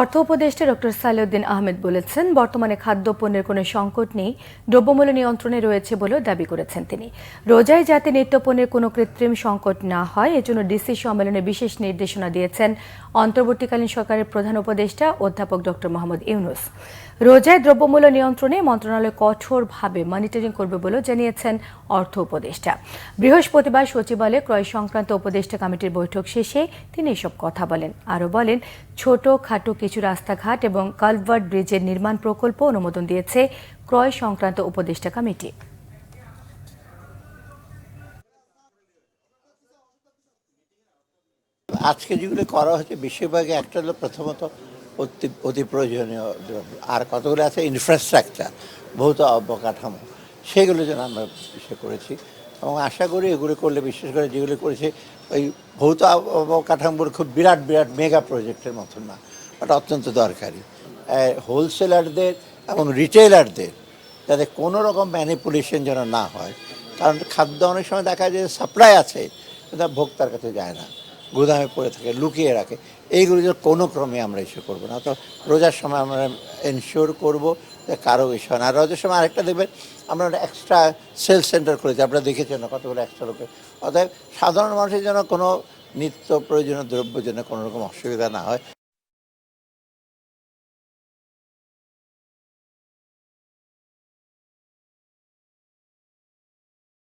অর্থ উপদেষ্টা ডক্টর সালেউদ্দিন আহমেদ বলেছেন, বর্তমানে খাদ্যপণ্যের কোনো সংকট নেই, দ্রব্যমূল্য নিয়ন্ত্রণে রয়েছে বলেও দাবি করেছেন তিনি। রোজায় যাতে নিত্যপণ্যের কোনো কৃত্রিম সংকট না হয় এজন্য ডিসি সম্মেলনে বিশেষ নির্দেশনা দিয়েছেন অন্তর্বর্তীকালীন সরকারের প্রধান উপদেষ্টা অধ্যাপক ডক্টর মোহাম্মদ ইউনূস। রোজায় দ্রব্যমূল্য নিয়ন্ত্রণে মন্ত্রণালয় কঠোরভাবে মনিটরিং করবে বলেও জানিয়েছেন অর্থ উপদেষ্টা। বৃহস্পতিবার সচিবালয়ে ক্রয় সংক্রান্ত উপদেষ্টা কমিটির বৈঠক শেষে তিনি এসব কথা বলেন। আরও বলেন, ছোটখাটো কিছু রাস্তাঘাট এবং কালভার্ট ব্রিজের নির্মাণ প্রকল্প অনুমোদন দিয়েছে ক্রয় সংক্রান্ত উপদেষ্টা কমিটি। আজকে যেগুলো করা হচ্ছে বেশিরভাগই একটা হলো প্রথমত অতি প্রয়োজনীয়, আর কতগুলো আছে ইনফ্রাস্ট্রাকচার, ভৌত অবকাঠামো, সেগুলো যেন আমরা বিষয় করেছি এবং আশা করি এগুলো করলে, বিশেষ করে যেগুলো করেছে ওই ভৌত অবকাঠামোর খুব বিরাট বিরাট মেগা প্রজেক্টের মতন না, ওটা অত্যন্ত দরকারি। হোলসেলারদের এবং রিটেলারদের যাতে কোনো রকম ম্যানিপুলেশন যেন না হয়, কারণ খাদ্য অনেক সময় দেখা যায় সাপ্লাই আছে কিন্তু ভোক্তার কাছে যায় না, গুদামে পড়ে থাকে, লুকিয়ে রাখে। এইগুলো যে কোনো ক্রমে আমরা ইস্যু করবো না। তো রোজার সময় আমরা এনশিওর করবো যে কারো বিষয় না। আর রোজার সময় আরেকটা দেখবেন, আমরা একটা এক্সট্রা সেল সেন্টার করেছি, আপনারা দেখেছেন না কতগুলো এক্সট্রা লোকে। অতএব সাধারণ মানুষের যেন কোনো নিত্য প্রয়োজনীয় দ্রব্যের জন্য কোনো রকম অসুবিধা না হয়।